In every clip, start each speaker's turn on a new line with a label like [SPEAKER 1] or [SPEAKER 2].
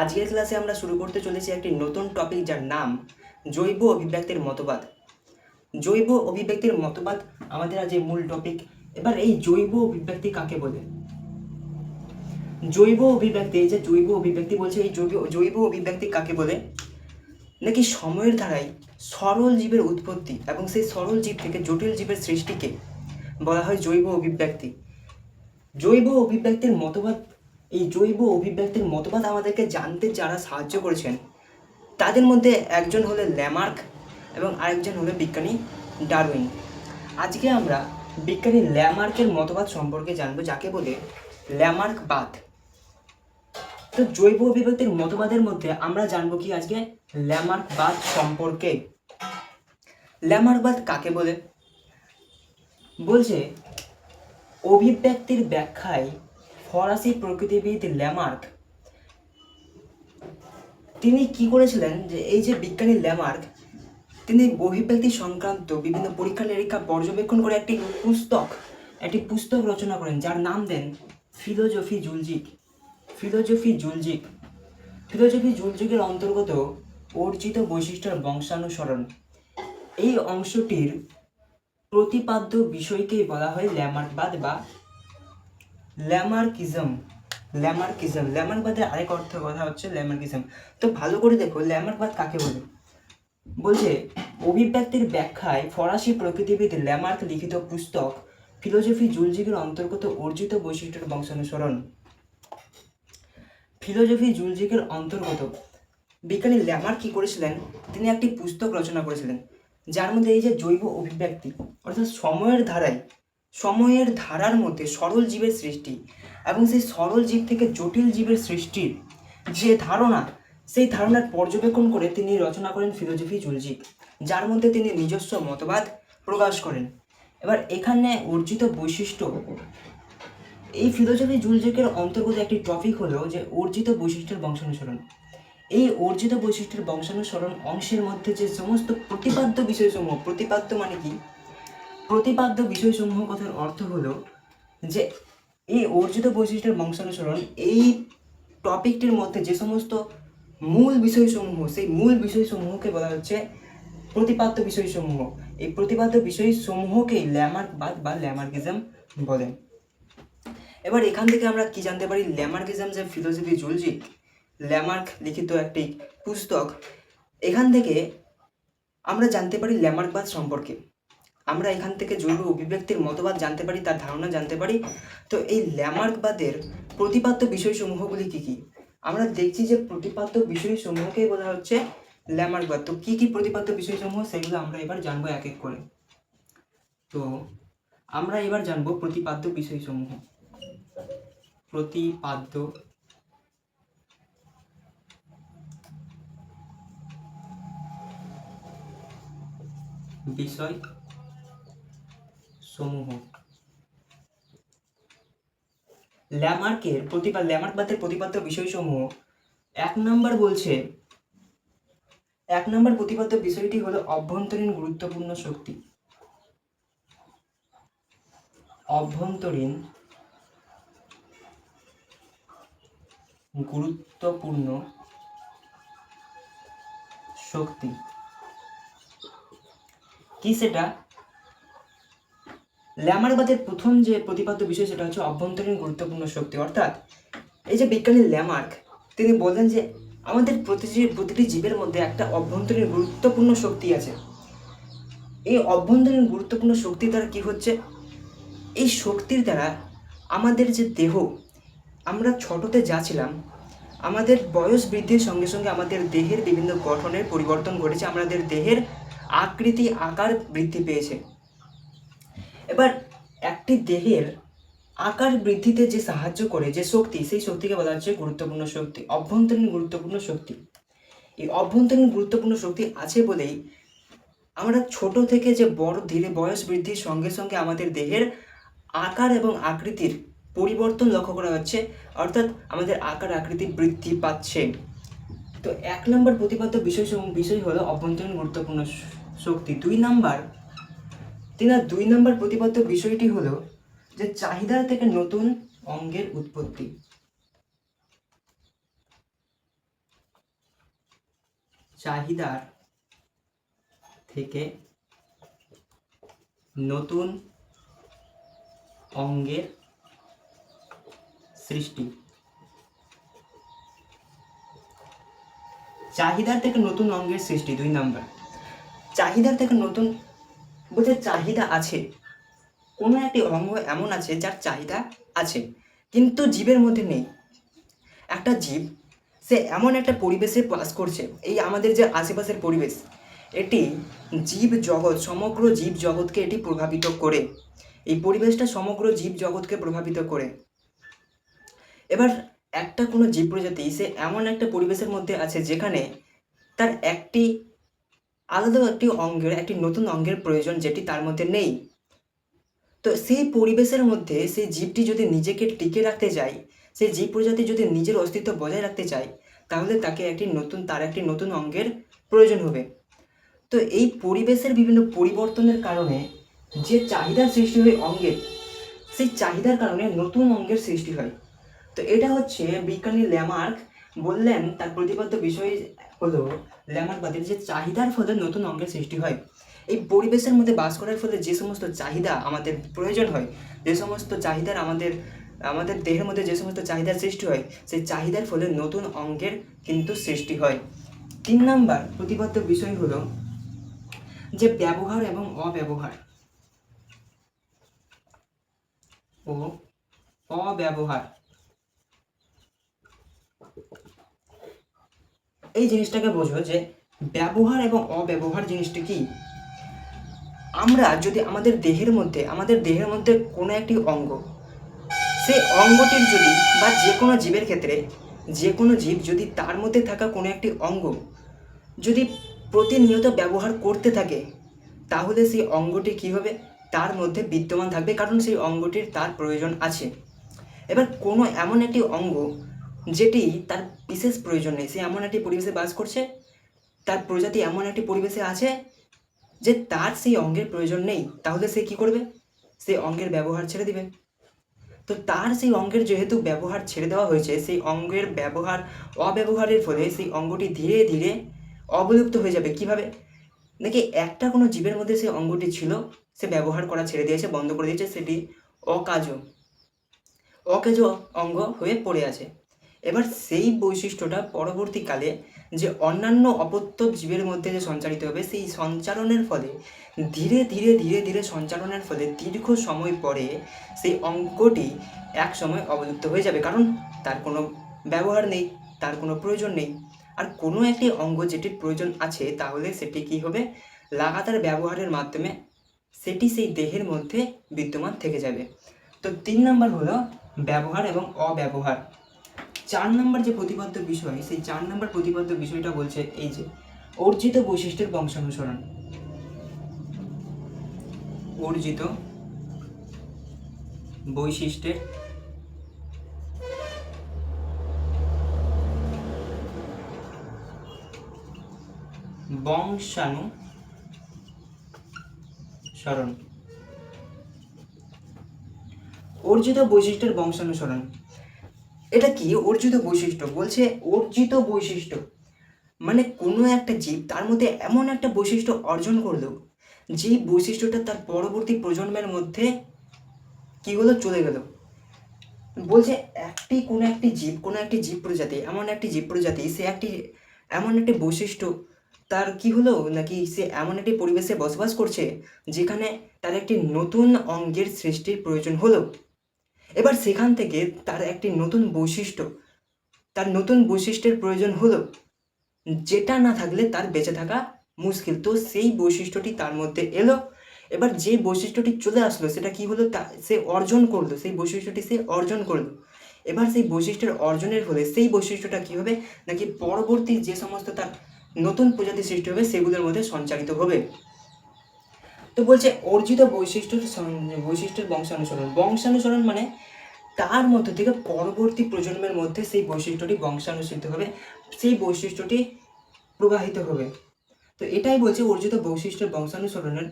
[SPEAKER 1] আজকের ক্লাসে আমরা শুরু করতে চলেছি একটি নতুন টপিক, যার নাম জৈব অভিব্যক্তির মতবাদ। জৈব অভিব্যক্তির মতবাদ আমাদের আজ মূল টপিক। এবার এই জৈব অভিব্যক্তি কাকে বলে? জৈব অভিব্যক্তি, এই যে জৈব অভিব্যক্তি বলছে, এই জৈব অভিব্যক্তি কাকে বলে? নাকি সময়ের ধারায় সরল জীবের উৎপত্তি এবং সেই সরল জীব থেকে জটিল জীবের সৃষ্টিকে বলা হয় জৈব অভিব্যক্তি। জৈব অভিব্যক্তির মতবাদ, এই জৈব অভিব্যক্তির মতবাদ আমাদেরকে জানতে যারা সাহায্য করেছেন তাদের মধ্যে একজন হলেন ল্যামার্ক এবং আরেকজন হলেন বিজ্ঞানী ডারউইন। আজকে আমরা বিজ্ঞানী ল্যামার্কের মতবাদ সম্পর্কে জানবো, যাকে বলে ল্যামার্কবাদ। তো জৈব অভিব্যক্তির মতবাদের মধ্যে আমরা জানবো কি আজকে? ল্যামার্কবাদ সম্পর্কে। ল্যামার্কবাদ কাকে বলে? বলছে অভিব্যক্তির ব্যাখ্যায় ফরাসি প্রকৃতিবিদ ল্যামার্ক তিনি কি করেছিলেন, যে এই যে বিজ্ঞানী ল্যামার্ক তিনি অভিব্যক্তি সংক্রান্ত বিভিন্ন পরীক্ষা নিরীক্ষা পর্যবেক্ষণ করে একটি পুস্তক রচনা করেন, যার নাম দেন ফিলোজফি জুলজিক। ফিলোজফি জুলজিকের অন্তর্গত অর্জিত বৈশিষ্ট্যের বংশানুসরণ, এই অংশটির প্রতিপাদ্য বিষয়কেই বলা হয় ল্যামার্কবাদ বা ল্যামার্কিজম। ল্যামার্কবাদের আরেক কথা হচ্ছে ল্যামার্কিজম। তো ভালো করে দেখো, ল্যামার্কবাদ কাকে বলে? বলছে অভিব্যক্তির ব্যাখ্যায় ফরাসি প্রকৃতিবিদ ল্যামার্ক লিখিত পুস্তক ফিলোজফি জুলজিকের অন্তর্গত অর্জিত বৈশিষ্ট্যের বংশানুসরণ। ফিলোজফি জুলজিকের অন্তর্গত বিজ্ঞানী ল্যামার্ক কি করেছিলেন? তিনি একটি পুস্তক রচনা করেছিলেন, যার মধ্যে এই যে জৈব অভিব্যক্তি অর্থাৎ সময়ের ধারার মধ্যে সরল জীবের সৃষ্টি এবং সেই সরল জীব থেকে জটিল জীবের সৃষ্টির যে ধারণা, সেই ধারণার পর্যবেক্ষণ করে তিনি রচনা করেন ফিলোজফি জুলজিক, যার মধ্যে তিনি নিজস্ব মতবাদ প্রকাশ করেন। এবার এখানে অর্জিত বৈশিষ্ট্য, এই ফিলোজফি জুলজিকের অন্তর্গত একটি টপিক হলো যে অর্জিত বৈশিষ্ট্যের বংশানুসরণ। এই অর্জিত বৈশিষ্ট্যের বংশানুসরণ অংশের মধ্যে যে সমস্ত প্রতিপাদ্য বিষয়সমূহ, প্রতিপাদ্য মানে কি? প্রতিপাদ্য বিষয়সমূহ কথার অর্থ হলো যে এই অর্জিত বৈশিষ্ট্যের বংশানুসরণ, এই টপিকটির মধ্যে যে সমস্ত মূল বিষয়সমূহ, সেই মূল বিষয়সমূহকে বলা হচ্ছে প্রতিপাদ্য বিষয়সমূহ। এই প্রতিপাদ্য বিষয়সমূহকেই ল্যামার্কবাদ বা ল্যামার্কিজম বলেন। এবার এখান থেকে আমরা কি জানতে পারি? ল্যামার্কিজম যে ফিলোজফি জুলজিক, ল্যামার্ক লিখিত একটি পুস্তক, এখান থেকে আমরা জানতে পারি ল্যামার্কবাদ সম্পর্কে। আমরা এখান থেকে জৈব অভিব্যক্তির মতবাদ জানতে পারি, তার ধারণা জানতে পারি। তো এই ল্যামার্কবাদের প্রতিপাদ্য বিষয়সমূহগুলি কি কি? আমরা দেখছি যে প্রতিপাদ্য বিষয়সমূহকেই বলা হচ্ছে ল্যামার্কবাদ। তো কি কি প্রতিপাদ্য বিষয়সমূহ, সেগুলো আমরা এবার জানবো এক এক করে। তো আমরা এবার জানবো প্রতিপাদ্য বিষয়সমূহ। প্রতিপাদ্য বিষয় সমূহ। ল্যামার্কবাদের প্রতিপাদ্য বিষয়সমূহ, এক নম্বর প্রতিপাদ্য বিষয়টি হলো অভ্যন্তরীণ গুরুত্বপূর্ণ শক্তি। অভ্যন্তরীণ গুরুত্বপূর্ণ শক্তি কি সেটা? ল্যামার্কবাদের প্রথম যে প্রতিপাদ্য বিষয় সেটা হচ্ছে অভ্যন্তরীণ গুরুত্বপূর্ণ শক্তি। অর্থাৎ এই যে বিজ্ঞানী ল্যামার্ক তিনি বললেন যে আমাদের প্রতিটি জীবের মধ্যে একটা অভ্যন্তরীণ গুরুত্বপূর্ণ শক্তি আছে। এই অভ্যন্তরীণ গুরুত্বপূর্ণ শক্তি দ্বারা কি হচ্ছে? এই শক্তির দ্বারা আমাদের যে দেহ, আমরা ছোটতে যা ছিলাম, আমাদের বয়স বৃদ্ধির সঙ্গে সঙ্গে আমাদের দেহের বিভিন্ন গঠনের পরিবর্তন ঘটেছে, আমাদের দেহের আকৃতি আকার বৃদ্ধি পেয়েছে। এবার একটি দেহের আকার বৃদ্ধিতে যে সাহায্য করে যে শক্তি, সেই শক্তিকে বলা হচ্ছে গুরুত্বপূর্ণ শক্তি, অভ্যন্তরীণ গুরুত্বপূর্ণ শক্তি। এই অভ্যন্তরীণ গুরুত্বপূর্ণ শক্তি আছে বলেই আমরা ছোট থেকে যে ধীরে বয়স বৃদ্ধির সঙ্গে সঙ্গে আমাদের দেহের আকার এবং আকৃতির পরিবর্তন লক্ষ্য করা হচ্ছে, অর্থাৎ আমাদের আকার আকৃতি বৃদ্ধি পাচ্ছে। তো এক নম্বর প্রতিপাদ্য বিষয় হলো অভ্যন্তরীণ গুরুত্বপূর্ণ শক্তি। দুই নম্বর প্রতিপাদ্য বিষয়টি হলো যে চাহিদা থেকে নতুন অঙ্গের উৎপত্তি। চাহিদার থেকে নতুন অঙ্গের সৃষ্টি। চাহিদার থেকে নতুন অঙ্গের সৃষ্টি 2 নাম্বার। চাহিদার থেকে নতুন বলতে চাহিদা আছে, কোনো একটি অঙ্গ এমন আছে যার চাহিদা আছে কিন্তু জীবের মধ্যে নেই। একটা জীব সে এমন একটা পরিবেশে বাস করছে, এই আমাদের যে আশেপাশের পরিবেশ, এটি জীব জগৎ, সমগ্র জীব জগৎকে এটি প্রভাবিত করে। এই পরিবেশটা সমগ্র জীব জগৎকে প্রভাবিত করে। এবার একটা কোনো জীব প্রজাতি সে এমন একটা পরিবেশের মধ্যে আছে যেখানে তার একটি আলাদা একটি অঙ্গের, একটি নতুন অঙ্গের প্রয়োজন যেটি তার মধ্যে নেই। তো সেই পরিবেশের মধ্যে সেই জীবটি যদি নিজেকে টিকে রাখতে চায়, সেই জীব প্রজাতি যদি নিজের অস্তিত্ব বজায় রাখতে চায়, তাহলে তাকে তার একটি নতুন অঙ্গের প্রয়োজন হবে। তো এই পরিবেশের বিভিন্ন পরিবর্তনের কারণে যে চাহিদার সৃষ্টি হয় অঙ্গের, সেই চাহিদার কারণে নতুন অঙ্গের সৃষ্টি হয়। তো এটা হচ্ছে বিজ্ঞানী ল্যামার্ক বললেন, তার প্রতিপাদ্য বিষয় হলো ল্যামার্কবাদের যে চাহিদার ফলে নতুন অঙ্গের সৃষ্টি হয়। এই পরিবেশের মধ্যে বাস করার ফলে যে সমস্ত চাহিদা আমাদের প্রয়োজন হয়, যে সমস্ত চাহিদার আমাদের দেহের মধ্যে যে সমস্ত চাহিদার সৃষ্টি হয়, সেই চাহিদার ফলে নতুন অঙ্গের কিন্তু সৃষ্টি হয়। 3 নাম্বার প্রতিপাদ্য বিষয় হলো যে ব্যবহার এবং অব্যবহার ও অব্যবহার। এই জিনিসটাকে বোঝো যে ব্যবহার এবং অব্যবহার জিনিসটা কি। আমরা যদি আমাদের দেহের মধ্যে কোনো একটি অঙ্গ, সেই অঙ্গটির যদি বা যে কোনো জীবের ক্ষেত্রে যে কোনো জীব যদি তার মধ্যে থাকা কোনো একটি অঙ্গ যদি প্রতিনিয়ত ব্যবহার করতে থাকে, তাহলে সেই অঙ্গটি কী হবে, তার মধ্যে বিদ্যমান থাকবে, কারণ সেই অঙ্গটির তার প্রয়োজন আছে। এবার কোনো এমন একটি অঙ্গ যেটি তার বিশেষ প্রয়োজন নেই, সে এমন একটি পরিবেশে বাস করছে, তার প্রজাতি এমন একটি পরিবেশে আছে যে তার সেই অঙ্গের প্রয়োজন নেই, তাহলে সে কী করবে, সেই অঙ্গের ব্যবহার ছেড়ে দিবে। তো তার সেই অঙ্গের যেহেতু ব্যবহার ছেড়ে দেওয়া হয়েছে, সেই অঙ্গের অব্যবহারের ফলে সেই অঙ্গটি ধীরে ধীরে অবলুপ্ত হয়ে যাবে। কিভাবে, নাকি একটা কোনো জীবের মধ্যে সেই অঙ্গটি ছিল, সে ব্যবহার করা ছেড়ে দিয়েছে, বন্ধ করে দিয়েছে, সেটি অকাজ অঙ্গ হয়ে পড়ে আছে। এবার সেই বৈশিষ্ট্যটা পরবর্তীকালে যে অন্যান্য অপত্য জীবের মধ্যে যে সঞ্চারিত হবে, সেই সঞ্চারণের ফলে ধীরে ধীরে ধীরে ধীরে সঞ্চারণের ফলে দীর্ঘ সময় পরে সেই অঙ্গটি এক সময় অবলুপ্ত হয়ে যাবে, কারণ তার কোনো ব্যবহার নেই, তার কোনো প্রয়োজন নেই। আর কোনো একটি অঙ্গ যেটির প্রয়োজন আছে, তাহলে সেটি কী হবে, লাগাতার ব্যবহারের মাধ্যমে সেটি সেই দেহের মধ্যে বিদ্যমান থেকে যাবে। তো 3 নাম্বার হলো ব্যবহার এবং অব্যবহার। 4 নাম্বার যে প্রতিপাদ্য বিষয়, সেই 4 নাম্বার প্রতিপাদ্য বিষয়টা বলছে এই যে অর্জিত বৈশিষ্ট্যের বংশানুসরণ। অর্জিত বৈশিষ্ট্যের বংশানুসরণ। অর্জিত বৈশিষ্ট্যের বংশানুসরণ, এটা কি অর্জিত বৈশিষ্ট্য বলছে? অর্জিত বৈশিষ্ট্য মানে কোনো একটা জীব তার মধ্যে এমন একটা বৈশিষ্ট্য অর্জন করলো, যে বৈশিষ্ট্যটা তার পরবর্তী প্রজন্মের মধ্যে কি হলো, চলে গেল। বলছে কোনো একটি জীব প্রজাতি, সে এমন একটি বৈশিষ্ট্য তার কি হলো, নাকি সে এমন একটি পরিবেশে বসবাস করছে যেখানে তার একটি নতুন অঙ্গের সৃষ্টির প্রয়োজন হলো। এবার সেখান থেকে তার নতুন বৈশিষ্ট্যের প্রয়োজন হলো, যেটা না থাকলে তার বেঁচে থাকা মুশকিল। তো সেই বৈশিষ্ট্যটি তার মধ্যে এলো। এবার যে বৈশিষ্ট্যটি চলে আসলো, সেটা কি হলো, সে অর্জন করলো, সেই বৈশিষ্ট্যটি সে অর্জন করলো। এবার সেই বৈশিষ্ট্যের অর্জনের ফলে সেই বৈশিষ্ট্যটা কী হবে, নাকি পরবর্তী যে সমস্ত তার নতুন প্রজাতি সৃষ্টি হবে সেগুলোর মধ্যে সঞ্চারিত হবে। তো বলছে অর্জিত বৈশিষ্ট্যের বংশানুসরণ মানে তার মধ্য থেকে পরবর্তী প্রজন্মের মধ্যে সেই বৈশিষ্ট্যটি বংশানুসৃত হবে, সেই বৈশিষ্ট্যটি প্রবাহিত হবে। তো এটাই বলছে অর্জিত বৈশিষ্ট্যের বংশানুসরণের,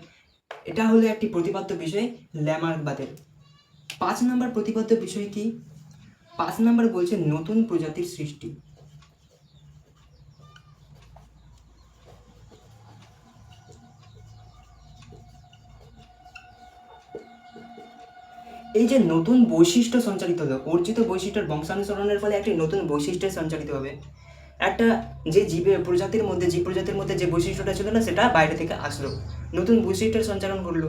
[SPEAKER 1] এটা হলো একটি প্রতিপাদ্য বিষয় ল্যামার্কবাদের। 5 নাম্বার প্রতিপাদ্য বিষয় কি? 5 নাম্বার বলছে নতুন প্রজাতির সৃষ্টি। এই যে নতুন বৈশিষ্ট্য সঞ্চারিত হলো, অর্জিত বৈশিষ্ট্যের বংশানুসরণের ফলে একটি নতুন বৈশিষ্ট্য সঞ্চারিত হবে। একটা যে জীবের প্রজাতির মধ্যে জীব প্রজাতির মধ্যে যে বৈশিষ্ট্যটা ছিল না, সেটা বাইরে থেকে আসলো, নতুন বৈশিষ্ট্যের সঞ্চারণ করলো।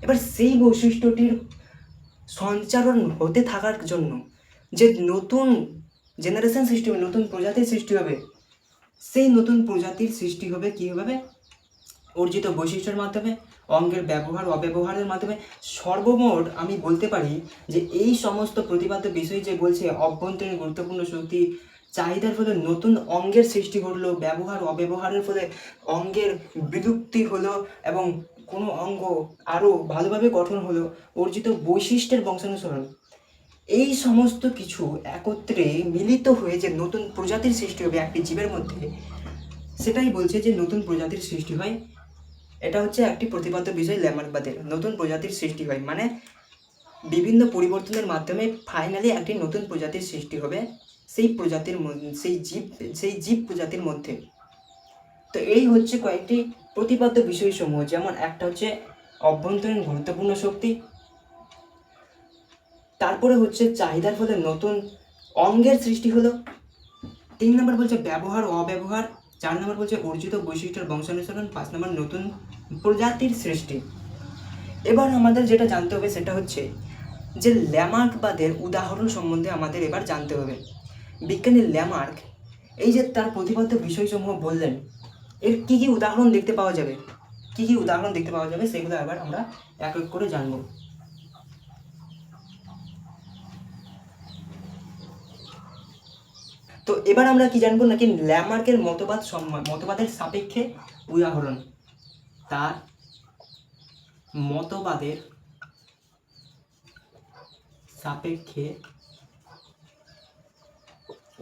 [SPEAKER 1] এবার সেই বৈশিষ্ট্যটির সঞ্চারণ হতে থাকার জন্য যে নতুন জেনারেশন সৃষ্টি হবে, নতুন প্রজাতির সৃষ্টি হবে, সেই নতুন প্রজাতির সৃষ্টি হবে কীভাবে? অর্জিত বৈশিষ্ট্যের মাধ্যমে, অঙ্গের ব্যবহার অব্যবহারের মাধ্যমে। সর্বমোট আমি বলতে পারি যে এই সমস্ত প্রতিপাদ্য বিষয় যে বলছে অভ্যন্তরীণ গুরুত্বপূর্ণ শক্তি চাহিদার ফলে নতুন অঙ্গের সৃষ্টি ঘটলো, ব্যবহার অব্যবহারের ফলে অঙ্গের বিলুপ্তি হলো এবং কোনো অঙ্গ আরও ভালোভাবে গঠন হলো, অর্জিত বৈশিষ্ট্যের বংশানুসরণ, এই সমস্ত কিছু একত্রে মিলিত হয়ে যে নতুন প্রজাতির সৃষ্টি হবে একটি জীবের মধ্যে, সেটাই বলছে যে নতুন প্রজাতির সৃষ্টি হয়। এটা হচ্ছে একটি প্রতিপাদ্য বিষয় ল্যামার্কবাদের, নতুন প্রজাতির সৃষ্টি হয় মানে বিভিন্ন পরিবর্তনের মাধ্যমে ফাইনালি একটি নতুন প্রজাতির সৃষ্টি হবে সেই প্রজাতির সেই জীব প্রজাতির মধ্যে। তো এই হচ্ছে কয়েকটি প্রতিপাদ্য বিষয়সমূহ, যেমন একটা হচ্ছে অভ্যন্তরীণ গুরুত্বপূর্ণ শক্তি, তারপরে হচ্ছে চাহিদার ফলে নতুন অঙ্গের সৃষ্টি হলো, 3 নম্বর বলছে ব্যবহার অব্যবহার, 4 নম্বর বলছে অর্জিত বৈশিষ্ট্যের বংশানুসরণ, 5 নম্বর নতুন প্রজাতির সৃষ্টি। এবার আমাদের যেটা জানতে হবে সেটা হচ্ছে যে ল্যামার্কবাদের উদাহরণ সম্বন্ধে আমাদের এবার জানতে হবে। বিজ্ঞানী ল্যামার্ক এই যে তার প্রতিপাদ্য বিষয়সমূহ বললেন, এর কী কী উদাহরণ দেখতে পাওয়া যাবে, কী কী উদাহরণ দেখতে পাওয়া যাবে সেগুলো এবার আমরা এক এক করে জানব। তো এবার আমরা কি জানবো নাকি ল্যামার্কের মতবাদের সাপেক্ষে উদাহরণ, তার মতবাদের সাপেক্ষে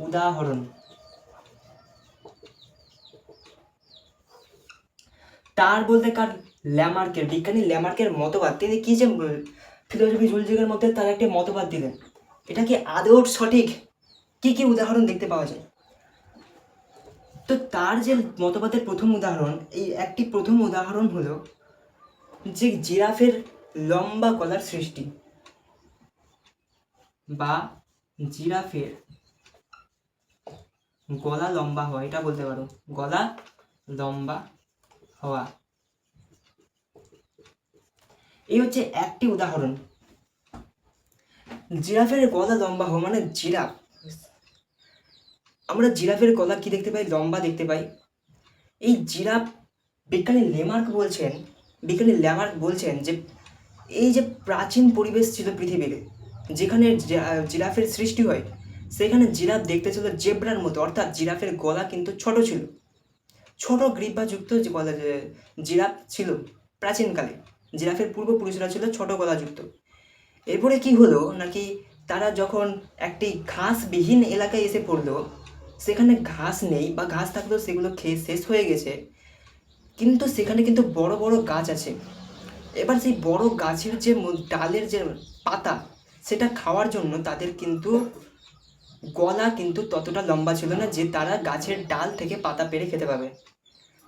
[SPEAKER 1] উদাহরণ। তার বলতে কার? ল্যামার্কের, বিজ্ঞানী ল্যামার্কের মতবাদ। তিনি কি যে ফিলোসফি জুলজিগের মধ্যে তার একটি মতবাদ দিলেন, এটা কি আদৌ সঠিক? কি কি উদাহরণ দেখতে পাওয়া যায়? তো তার যে মতবাদের প্রথম উদাহরণ, এই একটি প্রথম উদাহরণ হলো যে জিরাফের লম্বা গলার সৃষ্টি বা জিরাফের গলা লম্বা হওয়া, এটা বলতে পারো, গলা লম্বা হওয়া। এই হচ্ছে একটি উদাহরণ। জিরাফের গলা লম্বা হওয়া মানে জিরাফ, আমরা জিরাফের গলা কি দেখতে পাই? লম্বা দেখতে পাই। এই জিরাফ বিজ্ঞানী ল্যামার্ক বলছেন যে এই যে প্রাচীন পরিবেশ ছিল পৃথিবীর, যেখানে জিরাফের সৃষ্টি হয়, সেখানে জিরাফ দেখতে ছিল জেব্রার মতো, অর্থাৎ জিরাফের গলা কিন্তু ছোট ছিল, ছোট গ্রীবাযুক্ত যে গলা জিরাফ ছিল প্রাচীনকালে, জিরাফের পূর্বপুরুষরা ছিল ছোট গলাযুক্ত। এরপরে কি হলো নাকি তারা যখন একটি ঘাসবিহীন এলাকায় এসে পড়লো, সেখানে ঘাস নেই বা ঘাস থাকলেও সেগুলো খেয়ে শেষ হয়ে গেছে, কিন্তু সেখানে কিন্তু বড় বড় গাছ আছে। এবার সেই বড় গাছের যে ডালের যে পাতা, সেটা খাওয়ার জন্য তাদের কিন্তু গলা কিন্তু ততটা লম্বা ছিল না যে তারা গাছের ডাল থেকে পাতা পেড়ে খেতে পাবে।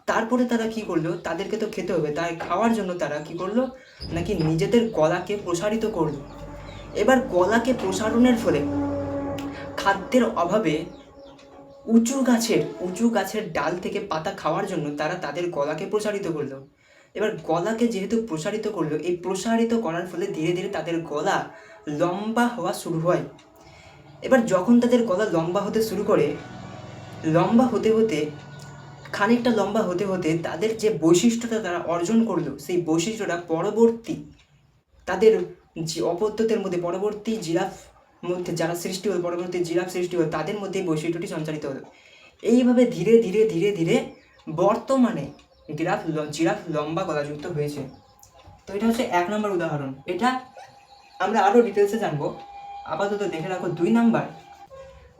[SPEAKER 1] তারপরে তারা কি করলো, তাদেরকে তো খেতে হবে, তাই খাওয়ার জন্য তারা কি করলো নাকি নিজেদের গলাকে প্রসারিত করলো। এবার গলাকে প্রসারণের ফলে খাদ্যের অভাবে উঁচু গাছের ডাল থেকে পাতা খাওয়ার জন্য তারা তাদের গলাকে প্রসারিত করলো। এবার গলাকে যেহেতু প্রসারিত করলো, এই প্রসারিত করার ফলে ধীরে ধীরে তাদের গলা লম্বা হওয়া শুরু হয়। এবার যখন তাদের গলা লম্বা হতে শুরু করে, লম্বা হতে হতে খানিকটা লম্বা হতে হতে তাদের যে বৈশিষ্ট্যটা তারা অর্জন করলো, সেই বৈশিষ্ট্যটা পরবর্তী তাদের যে অপত্যতের মধ্যে, পরবর্তী জিরাফ মধ্যে যারা সৃষ্টি হলো, পরবর্তী জিরাফ সৃষ্টি হলো, তাদের মধ্যে এই বৈশিষ্ট্যটি সঞ্চারিত হলো। এইভাবে ধীরে ধীরে ধীরে ধীরে বর্তমানে জিরাফ লম্বা গলাযুক্ত হয়েছে। তো এটা হচ্ছে 1 নম্বর উদাহরণ। এটা আমরা আরও ডিটেলসে জানবো, আপাতত দেখে রাখো 2 নম্বর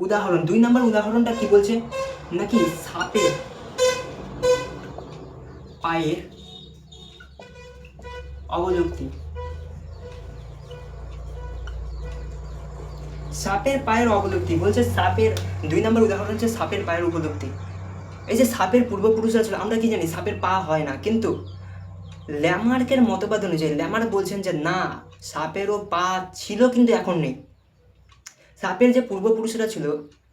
[SPEAKER 1] উদাহরণ। 2 নম্বর উদাহরণটা কি বলছে নাকি সাপের পায়ের অবলুপ্তি। সাপের পায়ের অবলুপ্তি বলছে, সাপের 2 নম্বর উদাহরণ হচ্ছে সাপের পায়ের উপলব্ধি। এই যে সাপের পূর্বপুরুষরা ছিল, আমরা কি জানি সাপের পা হয় না, কিন্তু ল্যামার্কের মতবাদ অনুযায়ী ল্যামার্ক বলছেন যে না, সাপেরও পা ছিল কিন্তু এখন নেই। সাপের যে পূর্বপুরুষরা ছিল,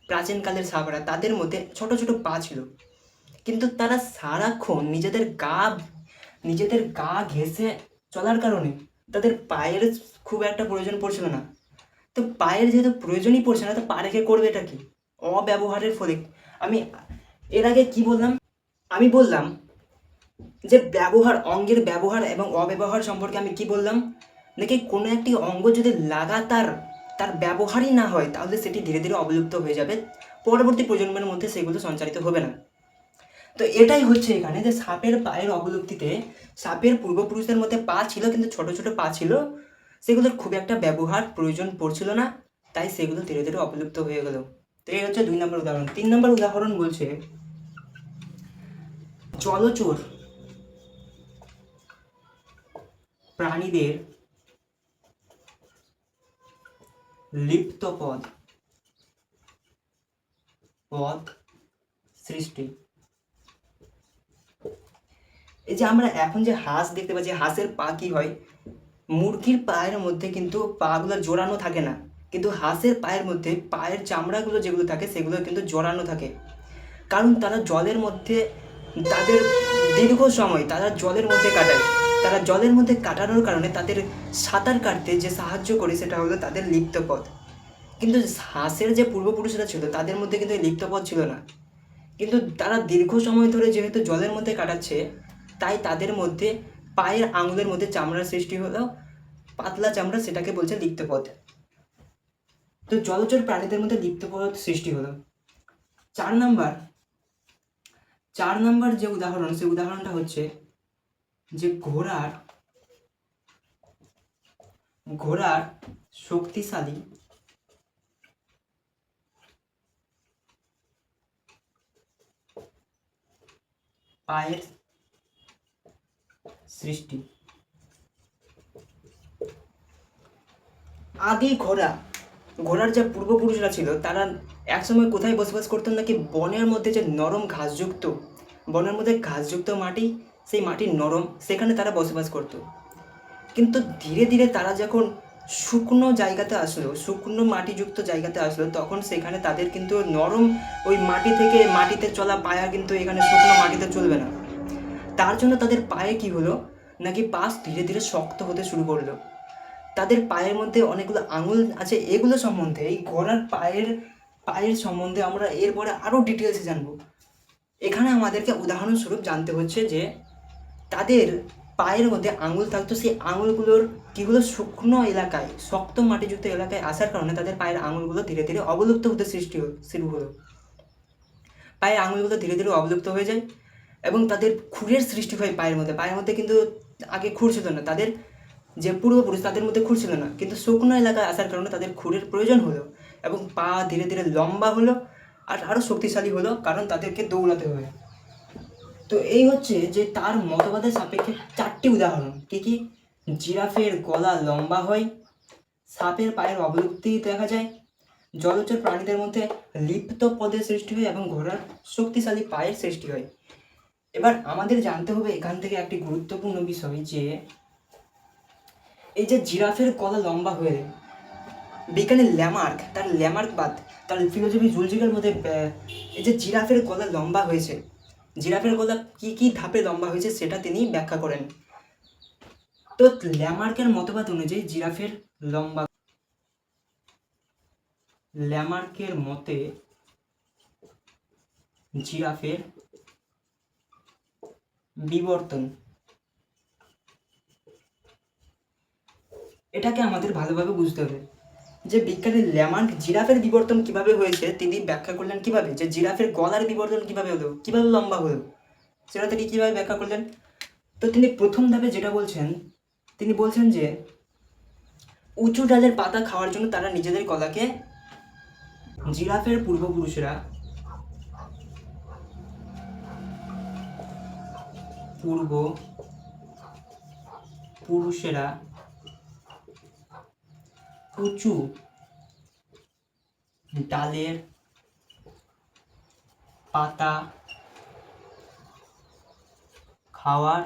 [SPEAKER 1] প্রাচীনকালের সাপরা, তাদের মধ্যে ছোট ছোট পা ছিল, কিন্তু তারা সারাক্ষণ নিজেদের গা ঘেঁষে চলার কারণে তাদের পায়ের খুব একটা প্রয়োজন পড়ছিল না। তো পায়ের যেহেতু প্রয়োজনই পড়ছে না, তো পা রেখে করবে এটা কি? অব্যবহারের ফলে। আমি এর আগে কি বললাম? আমি বললাম যে অঙ্গের ব্যবহার এবং অব্যবহার সম্পর্কে আমি কি বললাম, নাকি কোনো একটি অঙ্গ যদি লাগাতার তার ব্যবহারই না হয়, তাহলে সেটি ধীরে ধীরে অবলুপ্ত হয়ে যাবে, পরবর্তী প্রজন্মের মধ্যে সেগুলো সঞ্চারিত হবে না। তো এটাই হচ্ছে এখানে, যে সাপের পায়ের অবলুপ্তিতে সাপের পূর্বপুরুষদের মধ্যে পা ছিল, কিন্তু ছোট ছোট পা ছিল, সেগুলোর খুব একটা ব্যবহার প্রয়োজন পড়ছিল না, তাই সেগুলো ধীরে ধীরে অবলুপ্ত হয়ে গেল। তো এই হচ্ছে 2 নম্বর উদাহরণ। 3 নম্বর উদাহরণ বলছে জলচর প্রাণীদের লিপ্ত পদ সৃষ্টি। এই যে আমরা এখন যে হাঁস দেখতে পাচ্ছি, হাঁসের পা কি হয়? মুরগির পায়ের মধ্যে কিন্তু পাগুলো জোড়ানো থাকে না, কিন্তু হাঁসের পায়ের মধ্যে পায়ের চামড়াগুলো যেগুলো থাকে সেগুলো কিন্তু জোড়ানো থাকে, কারণ তারা জলের মধ্যে তাদের দীর্ঘ সময় তারা জলের মধ্যে কাটায়। তারা জলের মধ্যে কাটানোর কারণে তাদের সাঁতার কাটতে যে সাহায্য করে সেটা হলো তাদের লিপ্তপথ। কিন্তু হাঁসের যে পূর্বপুরুষরা ছিল তাদের মধ্যে কিন্তু এই লিপ্তপথ ছিল না, কিন্তু তারা দীর্ঘ সময় ধরে যেহেতু জলের মধ্যে কাটাচ্ছে, তাই তাদের মধ্যে পায়ের আঙুলের মধ্যে চামড়ার সৃষ্টি হলো, পাতলা চামড়া, সেটাকে বলছে লিপ্তপথ। তো জলচর প্রাণীদের মধ্যে লিপ্তপথ সৃষ্টি হলো। 4 নম্বর যে উদাহরণ, সেই উদাহরণটা হচ্ছে যে ঘোড়ার শক্তিশালী পায়ের সৃষ্টি। আদি ঘোড়ার যে পূর্বপুরুষরা ছিল, তারা একসময় কোথায় বসবাস করতেন, নাকি বনের মধ্যে যে নরম বনের মধ্যে ঘাসযুক্ত মাটি, সেই মাটি নরম, সেখানে তারা বসবাস করত। কিন্তু ধীরে ধীরে তারা যখন শুকনো মাটিযুক্ত জায়গাতে আসলো, তখন সেখানে তাদের কিন্তু নরম ওই মাটিতে চলা পায়া কিন্তু এখানে শুকনো মাটিতে চলবে না। তার জন্য তাদের পায়ে কি হলো, নাকি পা ধীরে ধীরে শক্ত হতে শুরু করলো। তাদের পায়ের মধ্যে অনেকগুলো আঙুল আছে। এগুলো সম্বন্ধে, এই ঘোড়ার পায়ের সম্বন্ধে আমরা এরপরে আরও ডিটেলসে জানবো। এখানে আমাদেরকে উদাহরণস্বরূপ জানতে হচ্ছে যে তাদের পায়ের মধ্যে আঙুল থাকতো, সেই আঙুলগুলোর কী হলো, শুকনো এলাকায়, শক্ত মাটিযুক্ত এলাকায় আসার কারণে তাদের পায়ের আঙুলগুলো ধীরে ধীরে অবলুপ্ত হতে শুরু হলো। পায়ের আঙুলগুলো ধীরে ধীরে অবলুপ্ত হয়ে যায় এবং তাদের খুরের সৃষ্টি হয় পায়ের মধ্যে কিন্তু আগে খুর ছিল না, তাদের যে পূর্বপুরুষ তাদের মধ্যে খুর ছিল না, কিন্তু শুকনো এলাকায় আসার কারণে তাদের খুরের প্রয়োজন হলো এবং পা ধীরে ধীরে লম্বা হলো আর আরও শক্তিশালী হলো, কারণ তাদেরকে দৌড়াতে হয়। তো এই হচ্ছে যে তার মতবাদের সাপেক্ষে 4টি উদাহরণ। কি? জিরাফের গলা লম্বা হয়, সাপের পায়ের অবলুপ্তি দেখা যায়, জলচর প্রাণীদের মধ্যে লিপ্ত পদের সৃষ্টি হয় এবং ঘোড়ার শক্তিশালী পায়ের সৃষ্টি হয়। এবার আমাদের জানতে হবে এখান থেকে একটি গুরুত্বপূর্ণ বিষয়, যে এই যে জিরাফের গলা লম্বা হয়ে, বিজ্ঞানী ল্যামার্ক তার ফিলোসফি জুলজিকের মধ্যে এই যে জিরাফের গলা লম্বা হয়েছে, জিরাফের গলা কি ধাপে লম্বা হয়েছে সেটা তিনি ব্যাখ্যা করেন। তো ল্যামার্কের মতবাদ অনুযায়ী ল্যামার্কের মতে জিরাফের বিবর্তন, এটাকে আমাদের ভালোভাবে বুঝতে হবে যে বিজ্ঞানী ল্যামার্ক জিরাফের বিবর্তন কিভাবে হয়েছে তিনি ব্যাখ্যা করলেন কিভাবে, যে জিরাফের গলার বিবর্তন কিভাবে হলো, কিভাবে লম্বা হলো, সেটা তিনি কিভাবে ব্যাখ্যা করলেন। তো তিনি প্রথম ধাপে যেটা বলছেন, তিনি বলছেন যে উঁচু ডালের পাতা খাওয়ার জন্য তারা নিজেদের গলাকে, জিরাফের পূর্বপুরুষেরা উঁচু ডালের পাতা খাওয়ার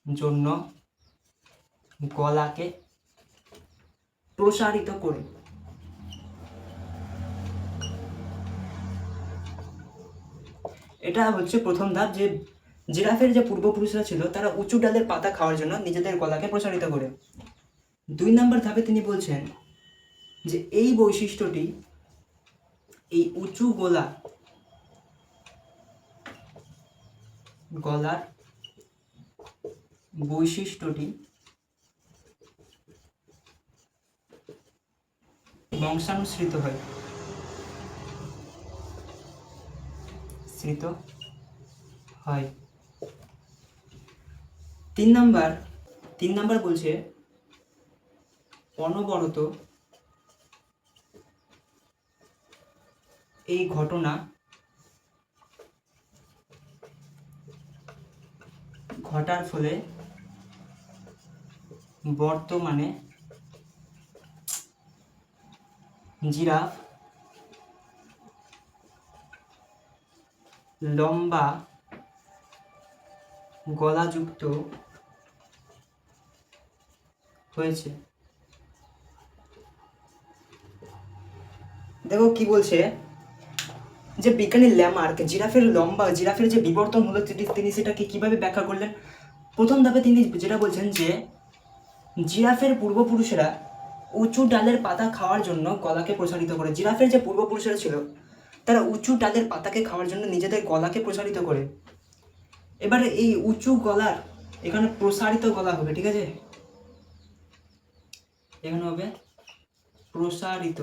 [SPEAKER 1] জন্য গলাকে প্রসারিত করে। এটা হচ্ছে প্রথম ধাপ, যে জিরাফের যে পূর্বপুরুষরা ছিল তারা উঁচু ডালের পাতা খাওয়ার জন্য নিজেদের গলাকে প্রসারিত করে। 2 নম্বর ধাপে তিনি বলছেন যে এই বৈশিষ্ট্যটি, এই উঁচু গলার বৈশিষ্ট্যটি বংশানুসৃত হয়। 3 নাম্বার বলছে অনবরত এই ঘটনা ঘটার ফলে বর্তমানে জিরাফ লম্বা গলাযুক্ত হয়েছে। দেখো কি বলছে, যে বিজ্ঞানী ল্যামার্ক জিরাফের যে বিবর্তন হলো তিনি সেটাকে কিভাবে ব্যাখ্যা করলেন। প্রথম ধাপে তিনি যেটা বলছেন যে জিরাফের পূর্বপুরুষেরা উঁচু ডালের পাতা খাওয়ার জন্য গলাকে প্রসারিত করে। জিরাফের যে পূর্বপুরুষেরা ছিল তারা উঁচু ডালের পাতাকে খাওয়ার জন্য নিজেদের গলাকে প্রসারিত করে। এবারে এই উঁচু গলার এখানে প্রসারিত গলা হবে, ঠিক আছে, এখানে হবে প্রসারিত।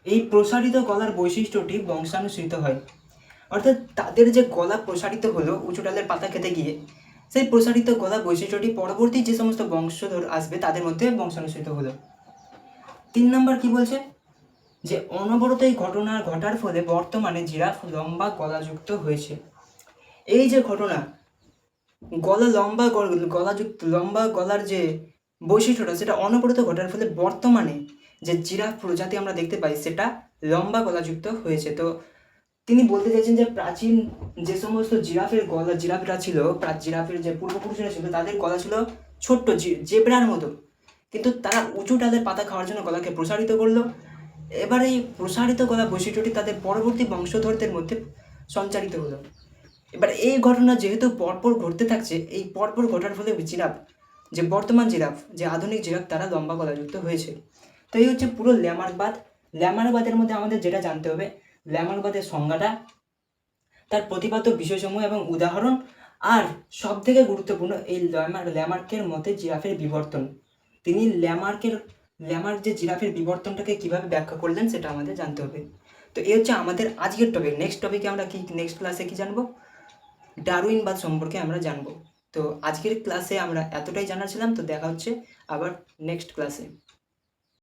[SPEAKER 1] এই প্রসারিত গলার বৈশিষ্ট্যটি বংশানুসৃত হয়, অর্থাৎ তাদের যে গলা প্রসারিত হলো উঁচু ডালের পাতা খেতে গিয়ে, সেই প্রসারিত গলা বৈশিষ্ট্যটি পরবর্তী যে সমস্ত বংশধর আসবে তাদের মধ্যে বংশানুসৃত হলো। 3 নম্বর কি বলছে, যে অনবরত এই ঘটনা ঘটার ফলে বর্তমানে জিরাফ লম্বা গলাযুক্ত হয়েছে। এই যে ঘটনা, লম্বা গলার যে বৈশিষ্ট্যটা সেটা অনবরত ঘটার ফলে বর্তমানে যে জিরাফ প্রজাতি আমরা দেখতে পাই সেটা লম্বা গলাযুক্ত হয়েছে। তো তিনি বলতে চাইছেন যে প্রাচীন যে সমস্ত জিরাফেরা ছিল, জিরাফের যে পূর্বপুরুষরা ছিল তাদের গলা ছিল ছোট্ট জেব্রার মতো, কিন্তু তারা উঁচু ডালের পাতা খাওয়ার জন্য গলাকে প্রসারিত করলো। এবার এই প্রসারিত গলা বৈশিষ্ট্যটি তাদের পরবর্তী বংশধরদের মধ্যে সঞ্চারিত হলো। এবার এই ঘটনা যেহেতু পরপর ঘটতে থাকছে, এই পরপর ঘটার ফলে যে বর্তমান জিরাফ, যে আধুনিক জিরাফ, তারা লম্বা গলাযুক্ত হয়েছে। তো এই হচ্ছে পুরো ল্যামারবাদের মধ্যে আমাদের যেটা জানতে হবে, ল্যামারবাদের সংজ্ঞাটা, তার প্রতিপাদ্য বিষয়সমূহ এবং উদাহরণ, আর সব থেকে গুরুত্বপূর্ণ এই ল্যামার্কের মতে জিরাফের বিবর্তন। তিনি ল্যামার্ক যে জিরাফের বিবর্তনটাকে কিভাবে ব্যাখ্যা করলেন সেটা আমাদের জানতে হবে। তো এই হচ্ছে আমাদের আজকের টপিক। নেক্সট টপিকে আমরা নেক্সট ক্লাসে কি জানবো, ডারউইনবাদ সম্পর্কে আমরা জানবো। তো আজকের ক্লাসে আমরা এতটাই জানার ছিলাম। তো দেখা হচ্ছে আবার নেক্সট ক্লাসে।